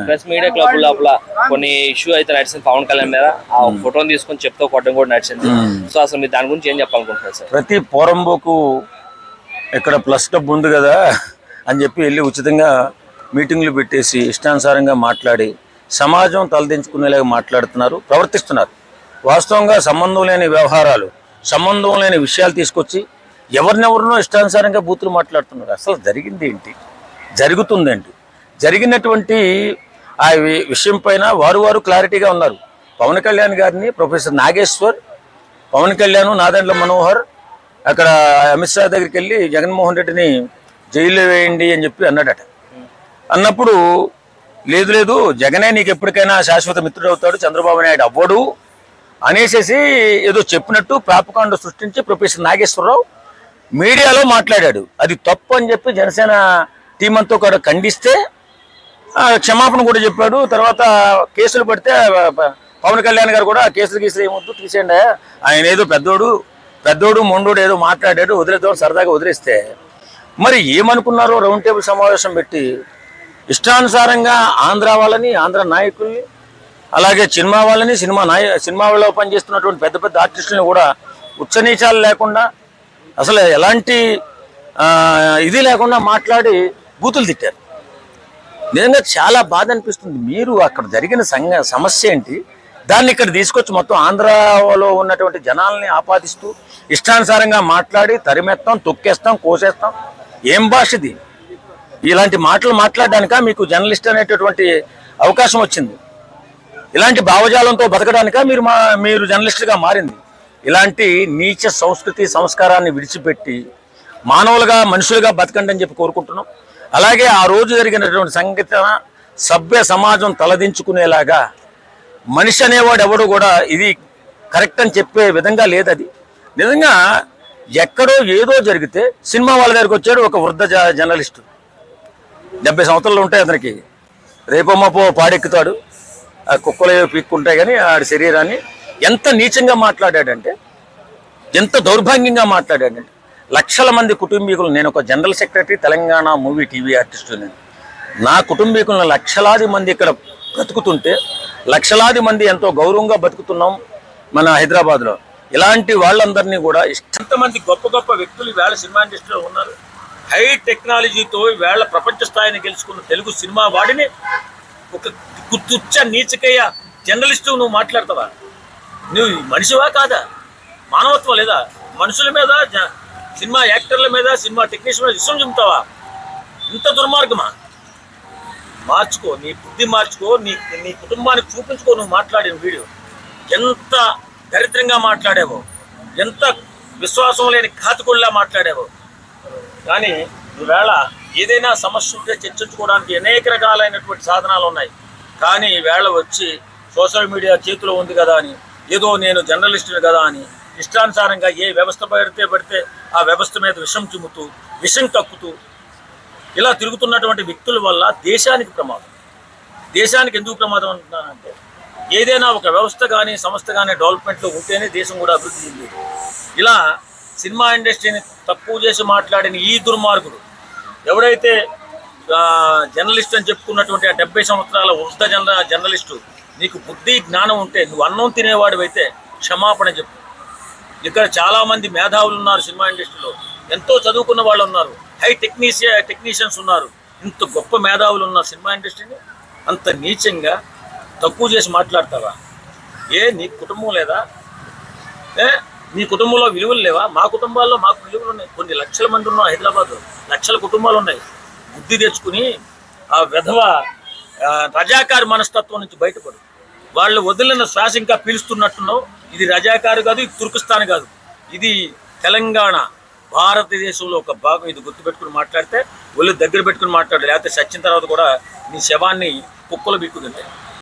Plus media club లోపల కొన్ని issue అయితే నడిచింది పవన్ కళ్యాణ్ మీద. ఆ ఫోటోని తీసుకొని చెప్తూ కొట్టడం కూడా నడిచింది. సో అసలు మీరు దాని గురించి ఏం చెప్పాలనుకుంటున్నారు సార్? ప్రతి పోరంబోకు ఇక్కడ ప్లస్ డబ్బు ఉంది కదా అని చెప్పి వెళ్ళి ఉచితంగా మీటింగ్లు పెట్టేసి ఇష్టానుసారంగా మాట్లాడి సమాజం తలదించుకునేలాగా మాట్లాడుతున్నారు, ప్రవర్తిస్తున్నారు. వాస్తవంగా సంబంధం లేని వ్యవహారాలు, సంబంధం లేని విషయాలు తీసుకొచ్చి ఎవరినెవరినో ఇష్టానుసారంగా బూతులు మాట్లాడుతున్నారు. అసలు జరిగింది ఏంటి, జరుగుతుందేంటి? జరిగినటువంటి ఆ విషయం పైన వారు క్లారిటీగా ఉన్నారు. పవన్ కళ్యాణ్ గారిని ప్రొఫెసర్ నాగేశ్వర్, పవన్ కళ్యాణ్, నాదెండ్ల మనోహర్ అక్కడ అమిత్ షా దగ్గరికి వెళ్ళి జగన్మోహన్ రెడ్డిని జైల్లో వేయండి అని చెప్పి అన్నాడట. అన్నప్పుడు లేదు జగనే నీకు ఎప్పటికైనా శాశ్వత మిత్రుడు అవుతాడు, చంద్రబాబు నాయుడు అవ్వడు అనేసేసి ఏదో చెప్పినట్టు ప్రాపకాండ సృష్టించి ప్రొఫెసర్ నాగేశ్వరరావు మీడియాలో మాట్లాడాడు. అది తప్పు అని చెప్పి జనసేన టీం అంతా కూడా ఖండిస్తే క్షమాపణ కూడా చెప్పాడు. తర్వాత కేసులు పడితే పవన్ కళ్యాణ్ గారు కూడా కేసులు ఏమొద్దు తీసేయండి, ఆయన ఏదో పెద్దోడు మొండోడు ఏదో మాట్లాడాడు, వదిలేద్దాం సరదాగా వదిలేస్తే మరి ఏమనుకున్నారో రౌండ్ టేబుల్ సమావేశం పెట్టి ఇష్టానుసారంగా ఆంధ్ర వాళ్ళని, ఆంధ్ర నాయకుల్ని, అలాగే సినిమా వాళ్ళని, సినిమాలో పనిచేస్తున్నటువంటి పెద్ద పెద్ద ఆర్టిస్టులని కూడా ఉచ్చనీచాలు లేకుండా అసలు ఎలాంటి ఇది లేకుండా మాట్లాడి బూతులు తిట్టారు. నిజంగా చాలా బాధ అనిపిస్తుంది. మీరు అక్కడ జరిగిన సమస్య ఏంటి, దాన్ని ఇక్కడ తీసుకొచ్చి మొత్తం ఆంధ్రాలో ఉన్నటువంటి జనాల్ని ఆపాదిస్తూ ఇష్టానుసారంగా మాట్లాడి తరిమేస్తాం, తొక్కేస్తాం, కోసేస్తాం. ఏం భాష ఇది? ఇలాంటి మాటలు మాట్లాడడానిక మీకు జర్నలిస్ట్ అనేటటువంటి అవకాశం వచ్చింది? ఇలాంటి భావజాలంతో బతకడానిక మీరు జర్నలిస్టుగా మారింది? ఇలాంటి నీచ సంస్కృతి సంస్కారాన్ని విడిచిపెట్టి మానవులుగా, మనుషులుగా బతకండి అని చెప్పి కోరుకుంటున్నాం. అలాగే ఆ రోజు జరిగినటువంటి సంఘటన సభ్య సమాజం తలదించుకునేలాగా మనిషి అనేవాడు ఎవడు కూడా ఇది కరెక్ట్ అని చెప్పే విధంగా లేదు. అది నిజంగా ఎక్కడో ఏదో జరిగితే సినిమా వాళ్ళ దగ్గరికి వచ్చాడు ఒక వృద్ధ జర్నలిస్టు, 70 సంవత్సరాలు ఉంటాయి అతనికి, రేపమ్మపో పాడెక్కుతాడు, ఆ కుక్కలు పీక్కుంటాయి. కానీ ఆడి శరీరాన్ని ఎంత నీచంగా మాట్లాడాడంటే, ఎంత దౌర్భాగ్యంగా మాట్లాడాడంటే, లక్షల మంది కుటుంబీకులు, నేను ఒక general secretary Telangana movie TV artist, నేను నా కుటుంబీకులను లక్షలాది మంది ఇక్కడ బ్రతుకుతుంటే, లక్షలాది మంది ఎంతో గౌరవంగా బతుకుతున్నాం మన హైదరాబాద్లో. ఇలాంటి వాళ్ళందరినీ కూడా ఎంతమంది గొప్ప గొప్ప వ్యక్తులు వేళ సినిమా ఇండస్ట్రీలో ఉన్నారు. హై టెక్నాలజీతో వేళ ప్రపంచ స్థాయిని గెలుచుకున్న తెలుగు సినిమా వాడిని ఒక తుచ్చ నీచకయ్య జర్నలిస్టు నువ్వు మాట్లాడతావా? నువ్వు మనిషివా కాదా? మానవత్వం లేదా? మనుషుల మీద, సినిమా యాక్టర్ల మీద, సినిమా టెక్నీషియన్ మీద విషయం చెబుతావా? ఇంత దుర్మార్గమా? మార్చుకో, నీ బుద్ధి మార్చుకో, నీ కుటుంబానికి చూపించుకో. నువ్వు మాట్లాడిన వీడియో ఎంత దరిద్రంగా మాట్లాడావో, ఎంత విశ్వాసం లేని ఘాతకుల్లా మాట్లాడావో. కానీ ఈవేళ ఏదైనా సమస్య ఉంటే చర్చించుకోవడానికి అనేక రకాలైనటువంటి సాధనాలు ఉన్నాయి. కానీ ఈవేళ వచ్చి సోషల్ మీడియా చేతిలో ఉంది కదా అని, ఏదో నేను జర్నలిస్టుని కదా అని ఇష్టానుసారంగా ఏ వ్యవస్థ పడితే ఆ వ్యవస్థ మీద విషం చిమ్ముతూ, విషం కక్కుతూ ఇలా తిరుగుతున్నటువంటి వ్యక్తుల వల్ల దేశానికి ప్రమాదం. దేశానికి ఎందుకు ప్రమాదం అంటున్నానంటే, ఏదైనా ఒక వ్యవస్థ కానీ సంస్థ కానీ డెవలప్మెంట్లో ఉంటేనే దేశం కూడా అభివృద్ధి చెందేది. ఇలా సినిమా ఇండస్ట్రీని తక్కువ చేసి మాట్లాడిన ఈ దుర్మార్గుడు ఎవడైతే జర్నలిస్ట్ అని చెప్పుకున్నటువంటి ఆ 70 సంవత్సరాల వృద్ధ జర్నలిస్టు, నీకు బుద్ధి జ్ఞానం ఉంటే నువ్వు అన్నం తినేవాడు అయితే క్షమాపణ చెప్పు. ఇక్కడ చాలామంది మేధావులు ఉన్నారు సినిమా ఇండస్ట్రీలో, ఎంతో చదువుకున్న వాళ్ళు ఉన్నారు, హై టెక్నీషియన్స్ ఉన్నారు. ఇంత గొప్ప మేధావులు ఉన్న సినిమా ఇండస్ట్రీని అంత నీచంగా తక్కువ చేసి మాట్లాడతావా? నీ కుటుంబం లేదా? నీ కుటుంబంలో విలువలు లేవా? మా కుటుంబాల్లో మాకు విలువలు ఉన్నాయి. కొన్ని లక్షల మంది ఉన్నాం హైదరాబాద్లో, లక్షల కుటుంబాలు ఉన్నాయి. బుద్ధి తెచ్చుకుని ఆ విధవ రజాకారు మనస్తత్వం నుంచి బయటపడు. వాళ్ళు వదిలిన శ్వాస ఇంకా పీలుస్తున్నట్టున్నావు. ఇది రజాకారు కాదు, ఇది తుర్కిస్తాన్ కాదు, ఇది తెలంగాణ, భారతదేశంలో ఒక భాగం. ఇది గుర్తుపెట్టుకుని మాట్లాడితే ఒళ్ళు దగ్గర పెట్టుకుని మాట్లాడాలి, లేకపోతే చచ్చిన తర్వాత కూడా నీ శవాన్ని కుక్కలు బిక్కుతుంటాయి.